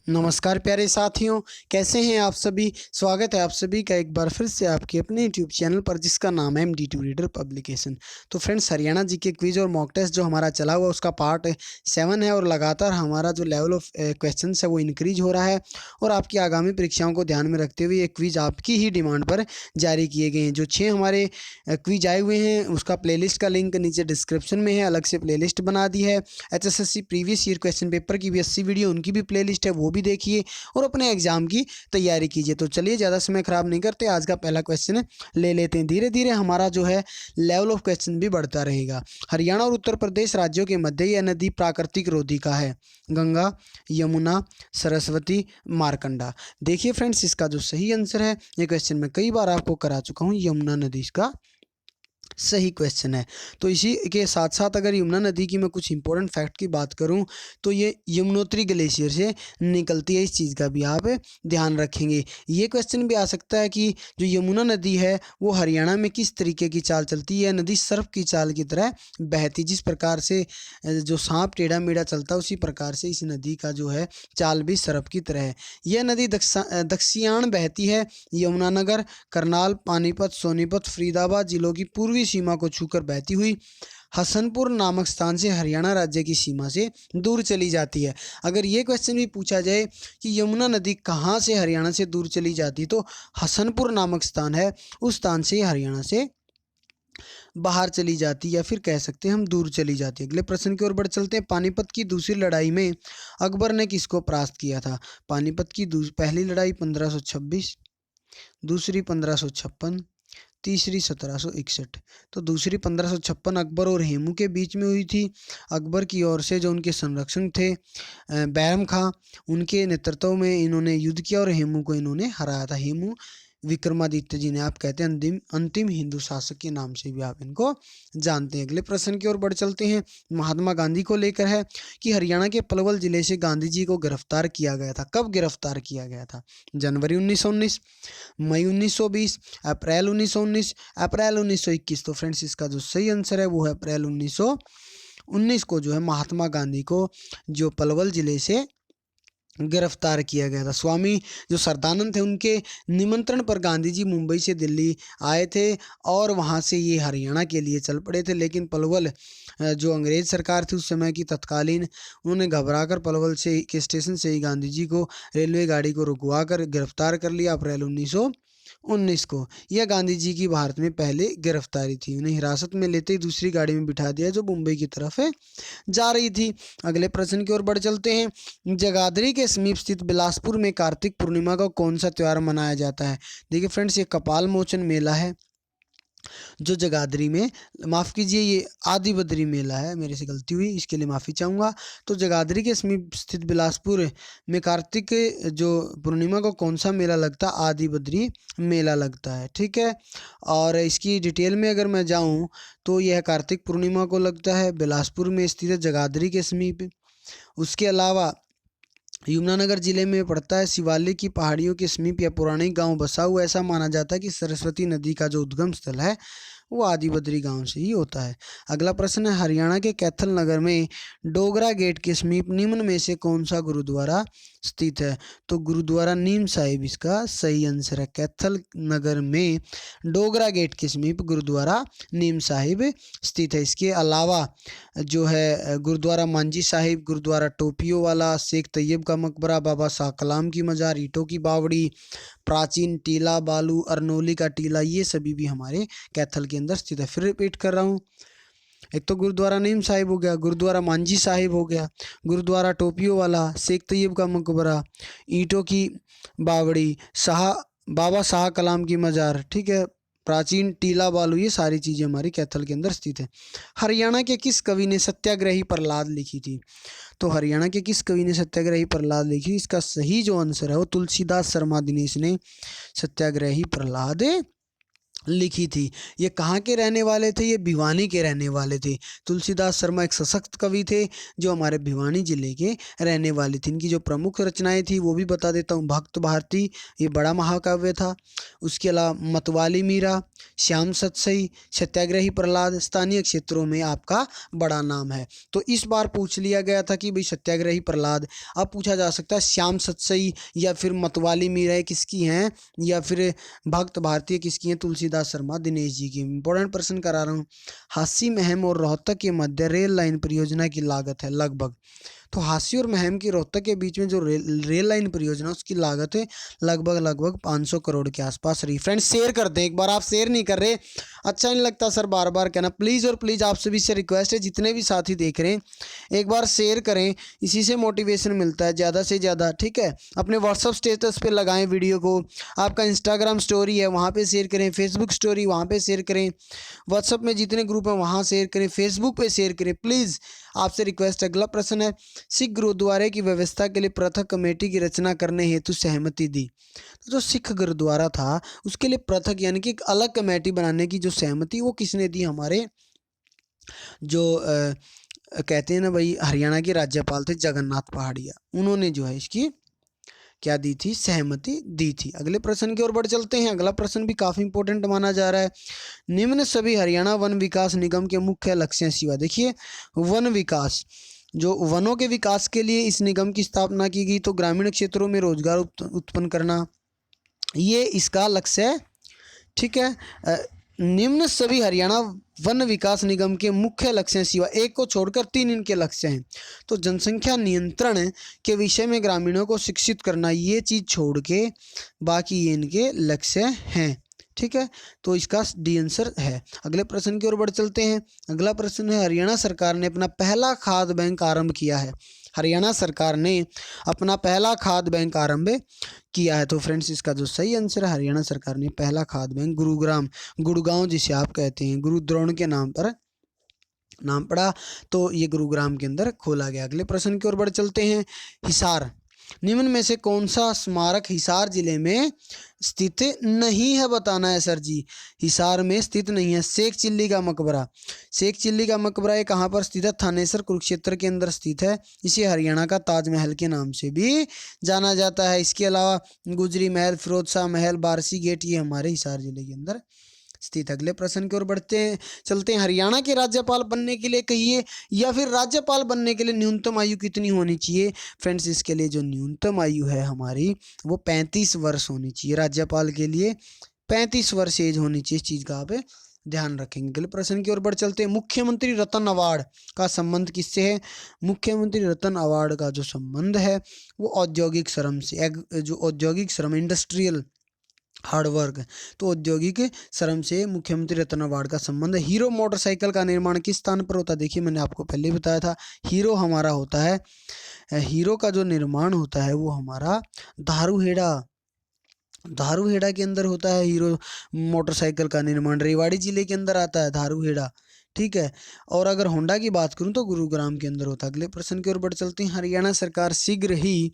नमस्कार प्यारे साथियों, कैसे हैं आप सभी। स्वागत है आप सभी का एक बार फिर से आपके अपने यूट्यूब चैनल पर जिसका नाम है MD2 रीडर पब्लिकेशन। तो फ्रेंड्स, हरियाणा जीके क्विज और मॉक टेस्ट जो हमारा चला हुआ उसका पार्ट 7 है और लगातार हमारा जो लेवल ऑफ क्वेश्चन है वो इंक्रीज हो रहा है और आपकी आगामी परीक्षाओं को ध्यान में रखते हुए ये क्विज आपकी ही डिमांड पर जारी किए गए हैं। जो 6 हमारे क्विज आए हुए हैं उसका प्ले का लिंक नीचे डिस्क्रिप्शन में है, अलग से प्ले बना दी है। HSSC previous year question paper की भी 80 वीडियो उनकी भी प्ले है, वो भी देखिए और अपने एग्जाम की तैयारी कीजिए। तो चलिए ज़्यादा समय खराब नहीं करते, आज का पहला क्वेश्चन ले लेते हैं। धीरे धीरे हमारा जो है लेवल ऑफ क्वेश्चन भी बढ़ता रहेगा। हरियाणा और उत्तर प्रदेश राज्यों के मध्य यह नदी प्राकृतिक रोधिका है। गंगा, यमुना, सरस्वती, मारकंडा। देखिए फ्रेंड्स, इसका जो सही आंसर है, ये क्वेश्चन मैं कई बार आपको करा चुका हूँ, यमुना नदी इसका सही क्वेश्चन है। तो इसी के साथ साथ अगर यमुना नदी की मैं कुछ इंपॉर्टेंट फैक्ट की बात करूं तो ये यमुनोत्री ग्लेशियर से निकलती है, इस चीज़ का भी आप ध्यान रखेंगे। ये क्वेश्चन भी आ सकता है कि जो यमुना नदी है वो हरियाणा में किस तरीके की चाल चलती है। नदी सर्प की चाल की तरह बहती, जिस प्रकार से जो सांप टेढ़ा मेढ़ा चलता है उसी प्रकार से इस नदी का जो है चाल भी सर्प की तरह है। यह नदी दक्षिणान बहती है। यमुनानगर, करनाल, पानीपत, सोनीपत, फरीदाबाद जिलों की पूर्वी सीमा को छूकर बहती हुई हसनपुर नामक स्थान से हरियाणा राज्य की सीमा से दूर चली जाती है। अगर ये क्वेश्चन भी पूछा जाए कि यमुना नदी कहाँ से हरियाणा से दूर चली जाती, तो हसनपुर नामक स्थान है, उस स्थान से हरियाणा से बाहर चली जाती, या फिर कह सकते हैं हम दूर चली जाती है। अगले प्रश्न की ओर बढ़ चलते हैं। पानीपत की दूसरी लड़ाई में अकबर ने किसको परास्त किया था। पानीपत की पहली लड़ाई 1526, दूसरी 1556, तीसरी 1761। तो दूसरी 1556 अकबर और हेमू के बीच में हुई थी। अकबर की ओर से जो उनके संरक्षक थे बैरम खां, उनके नेतृत्व में इन्होंने युद्ध किया और हेमू को इन्होंने हराया था। हेमू विक्रमादित्य जी ने, आप कहते हैं अंतिम हिंदू शासक के नाम से भी आप इनको जानते हैं। अगले प्रश्न की ओर बढ़ चलते हैं। महात्मा गांधी को लेकर है कि हरियाणा के पलवल जिले से गांधी जी को गिरफ्तार किया गया था। कब गिरफ्तार किया गया था। जनवरी 1919, मई 1920, अप्रैल 1919, अप्रैल 1921। तो फ्रेंड्स, इसका जो सही आंसर है वो है अप्रैल 1919 को जो है महात्मा गांधी को जो पलवल जिले से गिरफ्तार किया गया था। स्वामी जो सरदानंद थे उनके निमंत्रण पर गांधी जी मुंबई से दिल्ली आए थे और वहां से ये हरियाणा के लिए चल पड़े थे। लेकिन पलवल जो अंग्रेज सरकार थी उस समय की तत्कालीन, उन्होंने घबराकर पलवल से के स्टेशन से ही गांधी जी को रेलवे गाड़ी को रुकवा कर गिरफ्तार कर लिया अप्रैल 1919 को। यह गांधी जी की भारत में पहले गिरफ्तारी थी। उन्हें हिरासत में लेते ही दूसरी गाड़ी में बिठा दिया जो मुंबई की तरफ जा रही थी। अगले प्रश्न की ओर बढ़ चलते हैं। जगाधरी के समीप स्थित बिलासपुर में कार्तिक पूर्णिमा का कौन सा त्यौहार मनाया जाता है। देखिए फ्रेंड्स, ये कपाल मोचन मेला है जो जगाधरी में, माफ़ कीजिए ये आदि बद्री मेला है, मेरे से गलती हुई, इसके लिए माफ़ी चाहूँगा। तो जगाधरी के समीप स्थित बिलासपुर में कार्तिक जो पूर्णिमा को कौन सा मेला लगता है, आदि बद्री मेला लगता है। ठीक है, और इसकी डिटेल में अगर मैं जाऊँ तो यह कार्तिक पूर्णिमा को लगता है, बिलासपुर में स्थित है, जगाधरी के समीप। उसके अलावा यमुनानगर जिले में पड़ता है। शिवालिक की पहाड़ियों के समीप यह पौराणिक गांव बसा हुआ, ऐसा माना जाता है कि सरस्वती नदी का जो उद्गम स्थल है वो आदि बद्री गांव से ही होता है। अगला प्रश्न है। हरियाणा के कैथल नगर में डोगरा गेट के समीप निम्न में से कौन सा गुरुद्वारा स्थित है। तो गुरुद्वारा नीम साहिब इसका सही आंसर है। कैथल नगर में डोगरा गेट के समीप गुरुद्वारा नीम साहिब स्थित है। इसके अलावा जो है गुरुद्वारा मांझी साहिब, गुरुद्वारा टोपियो वाला, शेख तैयब का मकबरा, बाबा शाह कलाम की मज़ार, ईंटों की बावड़ी, प्राचीन टीला बालू, अरनोली का टीला, ये सभी भी हमारे कैथल के अंदर स्थित है। फिर रिपीट कर रहा हूँ, एक तो गुरुद्वारा नीम साहिब हो गया, गुरुद्वारा मांझी साहिब हो गया, गुरुद्वारा टोपियो वाला, शेख तैयब का मकबरा, ईंटों की बावड़ी, बाबा शाह कलाम की मज़ार, ठीक है, प्राचीन टीला बालू, ये सारी चीज़ें हमारी कैथल के अंदर स्थित है। हरियाणा के किस कवि ने सत्याग्रही प्रहलाद लिखी थी। तो हरियाणा के किस कवि ने सत्याग्रही प्रहलाद लिखी, इसका सही जो आंसर है वो तुलसीदास शर्मा दिनेश ने सत्याग्रही प्रहलाद लिखी थी। ये कहाँ के रहने वाले थे? ये भिवानी के रहने वाले थे। तुलसीदास शर्मा एक सशक्त कवि थे जो हमारे भिवानी जिले के रहने वाले थे। इनकी जो प्रमुख रचनाएं थी वो भी बता देता हूँ। भक्त भारती, ये बड़ा महाकाव्य था। उसके अलावा मतवाली मीरा, श्याम सतसई, सत्याग्रही प्रहलाद स्थानीय क्षेत्रों में आपका बड़ा नाम है। तो इस बार पूछ लिया गया था कि भाई सत्याग्रही प्रहलाद। अब पूछा जा सकता है श्याम सतसई या फिर मतवाली मीरा किसकी हैं, या फिर भक्त भारतीय किसकी हैं? तुलसीदास शर्मा दिनेश जी की। इंपॉर्टेंट प्रश्न करा रहा हूँ। हांसी महम और रोहतक के मध्य रेल लाइन परियोजना की लागत है लगभग। तो हांसी और महम की रोहतक के बीच में जो रेल लाइन परियोजना उसकी लागत है लगभग 500 करोड़ के आसपास रही। फ्रेंड्स शेयर कर दें, एक बार आप शेयर नहीं कर रहे, अच्छा नहीं लगता सर बार बार कहना। प्लीज़ और प्लीज़ आप सभी से रिक्वेस्ट है, जितने भी साथी देख रहे हैं एक बार शेयर करें, इसी से मोटिवेशन मिलता है ज़्यादा से ज़्यादा। ठीक है, अपने व्हाट्सअप स्टेटस पे लगाएं वीडियो को, आपका इंस्टाग्राम स्टोरी है वहाँ पे शेयर करें, फेसबुक स्टोरी वहाँ पे शेयर करें, व्हाट्सअप में जितने ग्रुप हैं वहाँ शेयर करें, फेसबुक पे शेयर करें प्लीज़, आपसे रिक्वेस्ट। अगला प्रश्न है, सिख गुरुद्वारे की व्यवस्था के लिए पृथक कमेटी की रचना करने हेतु सहमति दी। तो जो सिख गुरुद्वारा था उसके लिए पृथक यानी कि एक अलग कमेटी बनाने की जो सहमति वो किसने दी? हमारे जो कहते हैं ना भाई हरियाणा के राज्यपाल थे जगन्नाथ पहाड़िया, उन्होंने जो है इसकी क्या दी थी? सहमति दी थी। अगले प्रश्न की ओर बढ़ चलते हैं। अगला प्रश्न भी काफ़ी इंपॉर्टेंट माना जा रहा है। निम्न सभी हरियाणा वन विकास निगम के मुख्य लक्ष्य सिवा। देखिए वन विकास, जो वनों के विकास के लिए इस निगम की स्थापना की गई, तो ग्रामीण क्षेत्रों में रोजगार उत्पन्न करना ये इसका लक्ष्य है। ठीक है, निम्न सभी हरियाणा वन विकास निगम के मुख्य लक्ष्य सिवा एक को छोड़कर 3 इनके लक्ष्य हैं। तो जनसंख्या नियंत्रण के विषय में ग्रामीणों को शिक्षित करना, ये चीज़ छोड़ के बाकी ये इनके लक्ष्य हैं। ठीक है, तो इसका डी आंसर है। अगले प्रश्न की ओर बढ़ चलते हैं। अगला प्रश्न है, हरियाणा सरकार ने अपना पहला खाद बैंक आरंभ किया है। हरियाणा सरकार ने अपना पहला खाद बैंक आरंभ किया है। तो फ्रेंड्स इसका जो सही आंसर है, हरियाणा सरकार ने पहला खाद बैंक गुड़गांव जिसे आप कहते हैं गुरु द्रोण के नाम पर नाम पड़ा, तो ये गुरुग्राम के अंदर खोला गया। अगले प्रश्न की ओर बढ़ चलते हैं। हिसार, निम्न में से कौन सा स्मारक हिसार जिले में स्थित नहीं है? बताना है सर जी। हिसार में स्थित नहीं है। शेख चिल्ली का मकबरा, शेख चिल्ली का मकबरा ये कहाँ पर स्थित है? थानेसर कुरुक्षेत्र के अंदर स्थित है। इसे हरियाणा का ताजमहल के नाम से भी जाना जाता है। इसके अलावा गुजरी महल, फिरोज शाह महल, बारसी गेट ये हमारे हिसार जिले के अंदर स्थित। अगले प्रश्न की ओर बढ़ते हैं चलते हैं। हरियाणा के राज्यपाल बनने के लिए कहिए या फिर राज्यपाल बनने के लिए न्यूनतम आयु कितनी होनी चाहिए? फ्रेंड्स इसके लिए जो न्यूनतम आयु है हमारी वो 35 वर्ष होनी चाहिए। राज्यपाल के लिए 35 वर्ष एज होनी चाहिए। इस चीज़ का आप ध्यान रखेंगे। अगले प्रश्न की ओर बढ़ चलते हैं। मुख्यमंत्री रत्न अवार्ड का संबंध किससे है? मुख्यमंत्री रत्न अवार्ड का जो संबंध है वो औद्योगिक श्रम से, जो औद्योगिक श्रम इंडस्ट्रियल हार्डवर्क, तो औद्योगिक श्रम से मुख्यमंत्री रत्न अवार्ड का संबंध है। हीरो मोटरसाइकिल का निर्माण किस स्थान पर होता है? देखिए मैंने आपको पहले बताया था, हीरो हमारा होता है, हीरो का जो निर्माण होता है वो हमारा धारूहेड़ा के अंदर होता है। हीरो मोटरसाइकिल का निर्माण रेवाड़ी जिले के अंदर आता है धारूहेड़ा। ठीक है, और अगर होंडा की बात करूं तो गुरुग्राम के अंदर होता है। अगले प्रश्न की ओर बढ़ चलते हैं। हरियाणा सरकार शीघ्र ही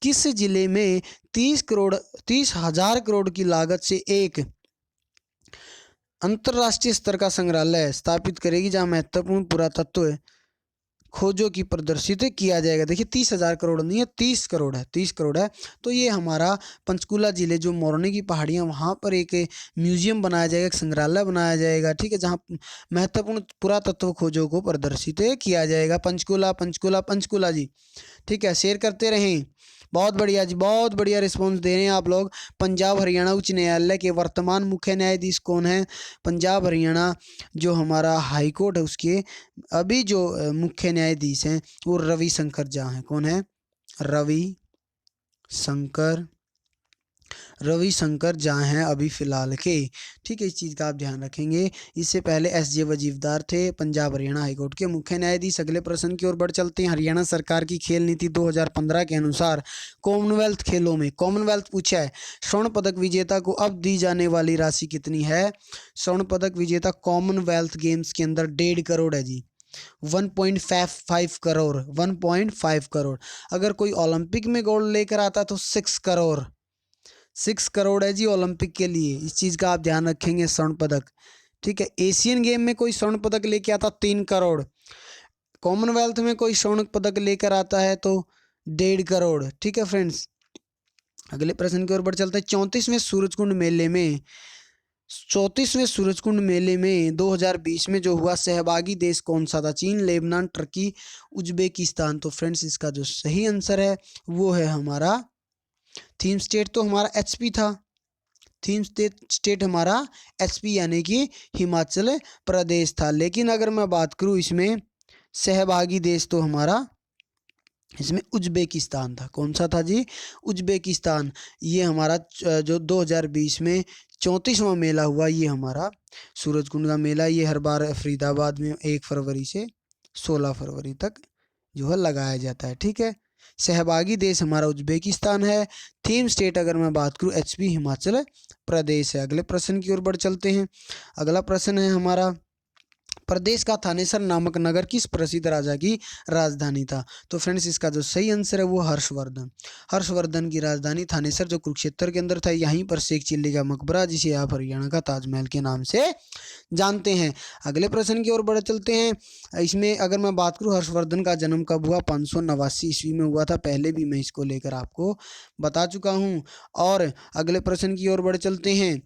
किस जिले में 30,000 करोड़ की लागत से एक अंतरराष्ट्रीय स्तर का संग्रहालय स्थापित करेगी, जहां महत्वपूर्ण पुरातत्व खोजों की प्रदर्शित किया जाएगा? देखिए 30,000 करोड़ नहीं है, 30 करोड़ है, 30 करोड़ है। तो ये हमारा पंचकुला जिले जो मोरनी की पहाड़ियाँ वहाँ पर एक म्यूजियम बनाया जाएगा, एक संग्रहालय बनाया जाएगा। ठीक है, जहाँ महत्वपूर्ण पुरातत्व खोजों को प्रदर्शित किया जाएगा। पंचकुला पंचकुला पंचकुला जी। ठीक है, शेयर करते रहें। बहुत बढ़िया जी, बहुत बढ़िया रिस्पॉन्स दे रहे हैं आप लोग। पंजाब हरियाणा उच्च न्यायालय के वर्तमान मुख्य न्यायाधीश कौन है? पंजाब हरियाणा जो हमारा हाई कोर्ट है उसके अभी जो मुख्य न्यायाधीश हैं वो रविशंकर झा हैं। कौन है? रविशंकर झा हैं अभी फ़िलहाल के। ठीक है, इस चीज़ का आप ध्यान रखेंगे। इससे पहले एस.जे. वजीरदार थे पंजाब हरियाणा हाईकोर्ट के मुख्य न्यायाधीश। अगले प्रश्न की ओर बढ़ चलते हैं। हरियाणा सरकार की खेल नीति 2015 के अनुसार कॉमनवेल्थ खेलों में, कॉमनवेल्थ पूछा है, स्वर्ण पदक विजेता को अब दी जाने वाली राशि कितनी है? स्वर्ण पदक विजेता कॉमनवेल्थ गेम्स के अंदर 1.5 करोड़ है जी। 1.5 करोड़, 1.5 करोड़। अगर कोई ओलंपिक में गोल्ड लेकर आता है तो 6 करोड़। 6 करोड़ है जी ओलंपिक के लिए, इस चीज़ का आप ध्यान रखेंगे। स्वर्ण पदक, ठीक है। एशियन गेम में कोई स्वर्ण पदक लेके आता 3 करोड़, कॉमनवेल्थ में कोई स्वर्ण पदक लेकर आता है तो 1.5 करोड़, ठीक है फ्रेंड्स। अगले प्रश्न की ओर बढ़ चलते हैं। 34वें सूरजकुंड मेले में 2020 में जो हुआ, सहभागी देश कौन सा था? चीन, लेबनान, टर्की, उज्बेकिस्तान। तो फ्रेंड्स इसका जो सही आंसर है वो है हमारा, थीम स्टेट तो हमारा एचपी था, थीम स्टेट हमारा एचपी यानी कि हिमाचल प्रदेश था। लेकिन अगर मैं बात करूं इसमें सहभागी देश तो हमारा इसमें उज्बेकिस्तान था। कौन सा था जी? उज्बेकिस्तान। ये हमारा जो 2020 में 34वां मेला हुआ, ये हमारा सूरजकुंड का मेला, ये हर बार फरीदाबाद में 1 फरवरी से 16 फरवरी तक जो है लगाया जाता है, ठीक है। सहभागी देश हमारा उज्बेकिस्तान है। थीम स्टेट अगर मैं बात करूँ एचपी हिमाचल प्रदेश है। अगले प्रश्न की ओर बढ़ चलते हैं। अगला प्रश्न है हमारा, प्रदेश का थानेसर नामक नगर किस प्रसिद्ध राजा की राजधानी था? तो फ्रेंड्स इसका जो सही आंसर है वो हर्षवर्धन, हर्षवर्धन की राजधानी थानेसर जो कुरुक्षेत्र के अंदर था। यहीं पर शेख चिल्ली का मकबरा, जिसे आप हरियाणा का ताजमहल के नाम से जानते हैं। अगले प्रश्न की ओर बढ़ चलते हैं। इसमें अगर मैं बात करूं हर्षवर्धन का जन्म कब हुआ? 589 ईस्वी में हुआ था। पहले भी मैं इसको लेकर आपको बता चुका हूं। और अगले प्रश्न की ओर बढ़ चलते हैं।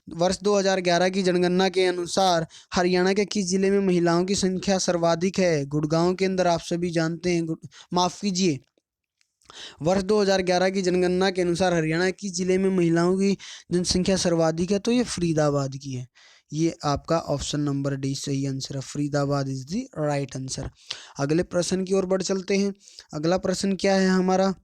वर्ष 2011 की जनगणना के अनुसार हरियाणा के किस जिले में महिलाओं की संख्या सर्वाधिक है? गुड़गांव के अंदर, आप सभी जानते हैं। माफ कीजिए, वर्ष 2011 की जनगणना के अनुसार हरियाणा किस जिले में महिलाओं की जनसंख्या सर्वाधिक है? तो ये फरीदाबाद की है। ये आपका ऑप्शन नंबर डी सही आंसर है, Faridabad is the right answer. अगले प्रश्न की ओर बढ़ चलते हैं। अगला प्रश्न क्या है हमारा,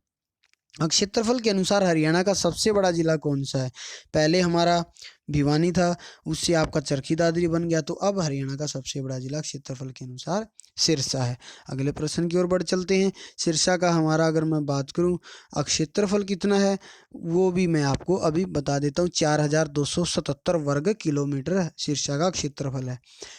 क्षेत्रफल के अनुसार हरियाणा का सबसे बड़ा जिला कौन सा है? पहले हमारा भिवानी था, उससे आपका चरखी दादरी बन गया, तो अब हरियाणा का सबसे बड़ा जिला क्षेत्रफल के अनुसार सिरसा है। अगले प्रश्न की ओर बढ़ चलते हैं। सिरसा का हमारा अगर मैं बात करूं क्षेत्रफल कितना है, वो भी मैं आपको अभी बता देता हूं। 4277 वर्ग किलोमीटर सिरसा का क्षेत्रफल है।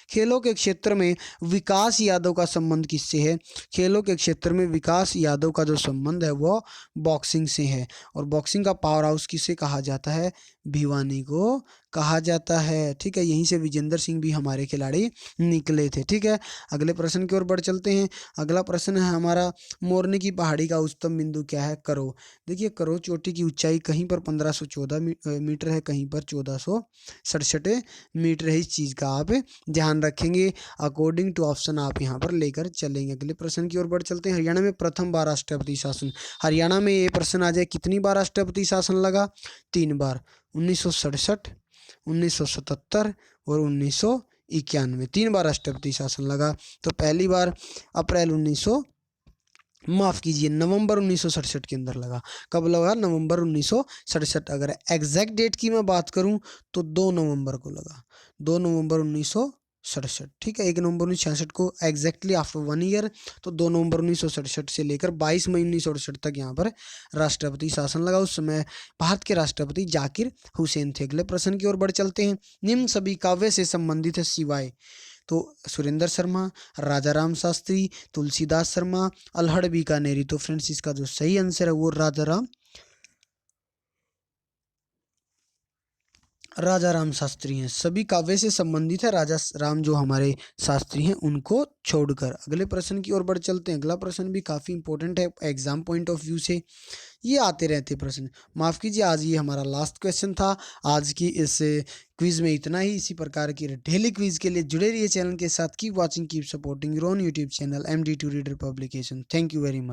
खेलों के क्षेत्र में विकास यादव का संबंध किससे है? खेलों के क्षेत्र में विकास यादव का जो संबंध है वो बॉक्सिंग से है। और बॉक्सिंग का पावर हाउस किसे कहा जाता है? भिवानी को कहा जाता है, ठीक है। यहीं से विजेंद्र सिंह भी हमारे खिलाड़ी निकले थे, ठीक है। अगले प्रश्न की ओर बढ़ चलते हैं। अगला प्रश्न है हमारा, मोरनी की पहाड़ी का उच्चतम बिंदु क्या है? करो। देखिए करो चोटी की ऊंचाई कहीं पर 1514 मीटर है, कहीं पर 1467 मीटर है। इस चीज़ का आप ध्यान रखेंगे। अकॉर्डिंग टू ऑप्शन आप यहाँ पर लेकर चलेंगे। अगले प्रश्न की ओर बढ़ चलते हैं। हरियाणा में प्रथम बार राष्ट्रपति शासन, हरियाणा में ये प्रश्न आ जाए, कितनी बार राष्ट्रपति शासन लगा? 3 बार, 1967, 1977 और 1991। 3 बार राष्ट्रपति शासन लगा। तो पहली बार नवंबर 1967 के अंदर लगा। कब लगा? नवंबर 1967। अगर एग्जैक्ट डेट की मैं बात करूं तो 2 नवंबर को लगा, 2 नवंबर 1967, ठीक है। 1 नवंबर 1966 को एग्जैक्टली आफ्टर 1 ईयर, तो 2 नवंबर 1967 से लेकर 22 मई 1968 तक यहाँ पर राष्ट्रपति शासन लगा। उस समय भारत के राष्ट्रपति जाकिर हुसैन थे। अगले प्रश्न की ओर बढ़ चलते हैं। निम्न सभी काव्य से संबंधित है सिवाय, तो सुरेंद्र शर्मा, राजा राम शास्त्री, तुलसीदास शर्मा, अल्हड़ बीकानेरी। तो फ्रेंड्स इसका जो सही आंसर है वो राजा राम शास्त्री हैं। सभी काव्य से संबंधित है राजा राम जो हमारे शास्त्री हैं उनको छोड़कर। अगले प्रश्न की ओर बढ़ चलते हैं। अगला प्रश्न भी काफ़ी इंपॉर्टेंट है एग्जाम पॉइंट ऑफ व्यू से, ये आते रहते प्रश्न। माफ़ कीजिए, आज ये हमारा लास्ट क्वेश्चन था। आज की इस क्विज में इतना ही। इसी प्रकार की डेली क्विज के लिए जुड़े रहिए चैनल के साथ। Keep watching, keep supporting your own YouTube channel MD2 reader publication. Thank you very much.